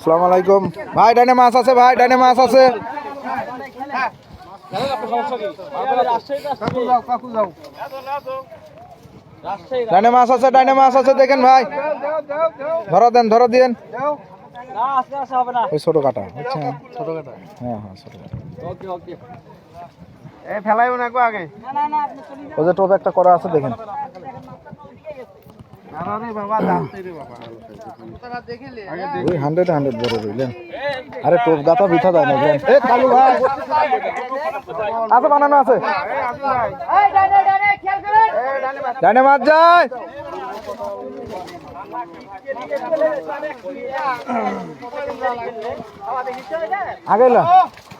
আসসালামু আলাইকুম ভাই, ডাইনে মাছ আছে ভাই, ডাইনে মাছ আছে। ডাইনে মাছ আছে, ডাইনে মাছ আছে, দেখেন ভাই, ধরো দেন, ধরো দিন। ওই ছোট কাটা, বুঝছেন? ছোট কাটা, হ্যাঁ হ্যাঁ ছোট কাটা। ফেলাইব না গো আগে। ওই যে টোপ একটা করা আছে, দেখেন। ওই 100 বড় রইলেন। আরে টোপ গাতা বিঠা যায় না, কালু ভাই আছে, বানানো আছে। ডাইনে মাছ যায়। আগে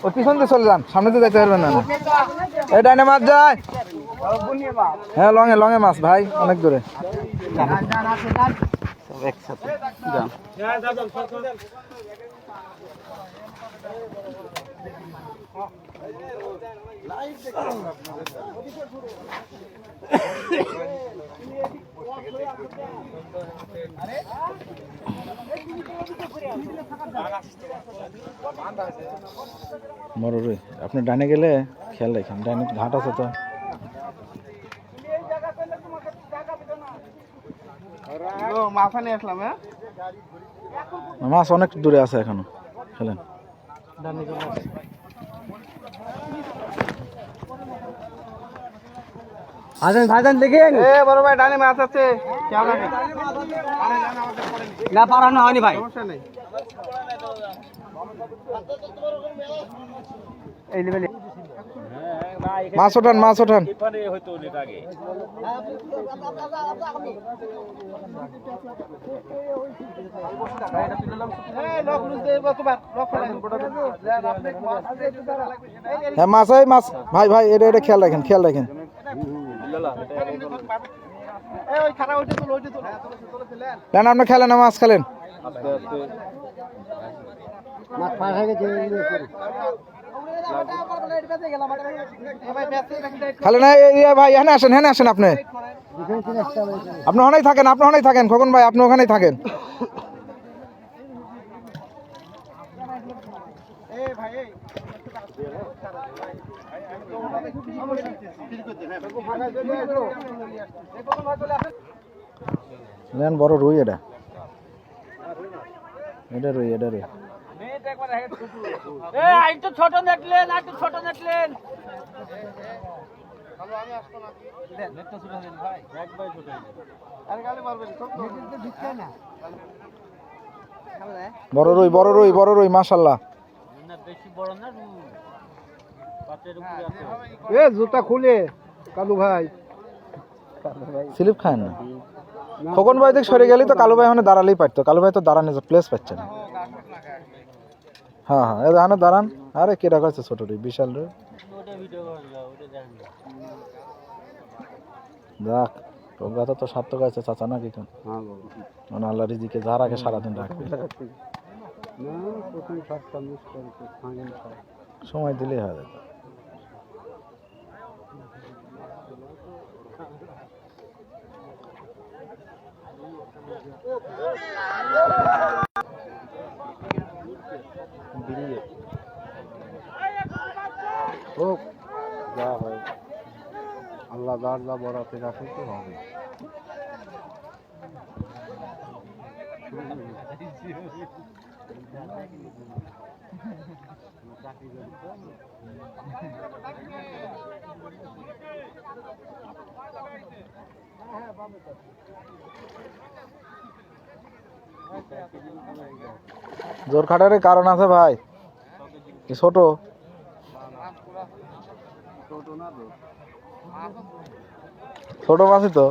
ওই পিছন দিয়ে চলে যান, সামনে দিয়ে যাইতে পারবেন না। এই ডাইনে মাছ যায়। হ্যাঁ লঙে লঙে মাছ ভাই, অনেক দূরে। একসাথে যান। মরুরি আপনি ডানে গেলে খেয়াল রাখেন, ডানে ঘাট আছে তো। মাছ অনেক দূরে আছে এখনো, খেলেন। ভাইজান দেখেন, বড় ভাই ডানে মাছ আছে, না পারানো হয়নি ভাই, সমস্যা নেই। এই লেভেলে মাছ ওঠান, মাছ ওঠান। হ্যাঁ মাছ, এই মাছ ভাই ভাই, এটা এটা খেয়াল রাখেন, খেয়াল রাখেন। না আপনি খেলেন না, মাছ খেলেন। খালে না ভাই, হ্যাঁ আসেন, হ্যাঁ আসেন। আপনি আপনি ওখানেই থাকেন, আপনি ওখানেই থাকেন খোকন ভাই, আপনি ওখানেই থাকেন। বড় রুই, এটা এটা রুই, এটা রুই। ছোট নেটলেন, আর ছোট নেটলেন। বড় রুই, বড় রুই, বড় রুই, মাশাআল্লাহ। জুতা খুলে কালু ভাই, স্লিপ খায় না। খোকন ভাই দিক সরে গেলেই তো কালু ভাই ওখানে দাঁড়ালেই পারতো। কালু ভাই তো দাঁড়ানো প্লেস পাচ্ছে না। হ্যাঁ হ্যাঁ, এখানে দাঁড়ান। আরে কে রাখা আছে ছোট রুই, বিশাল রুই। দেখ তোর তো সার্থক আছে চাচা, নাকি কেন? মানে আল্লাহ রিজিকে যা রাখে সারাদিন রাখবে, সময় দিলেই হয়। হোক যা হয়, আল্লাহ যার যা বরাতে রাখে তো হবে। জোর খাটার কারণ আছে ভাই, ছোট ছোট মাছই তো।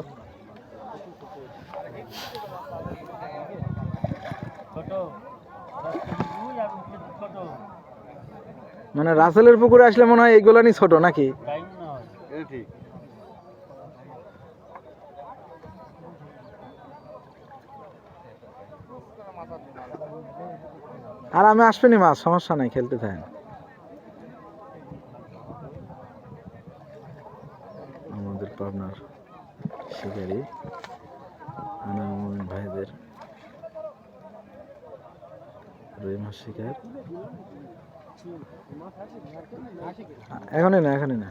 মানে রাসেলের পুকুরে আসলে মনে হয় এইগুলা নি ছোট নাকি? আর আমি আসবেনি মাছ, সমস্যা নাই, খেলতে থাকেন। আমাদের পাবনার শিকারী আনামুল ভাইদের রুই মাছ শিকার এখনই না এখনই না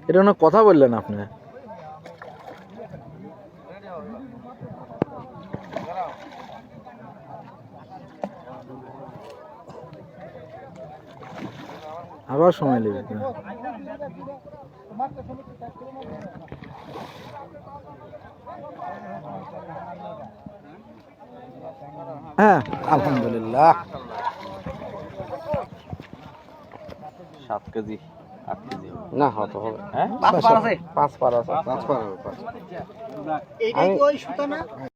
এটা অনেক কথা বললেন আপনি আবার সময় নেবে হ্যাঁ আলহামদুলিল্লাহ 7 কেজি 8 কেজি না হতো হবে হ্যাঁ 5 পার আছে 5 পার আছে 5 পার 5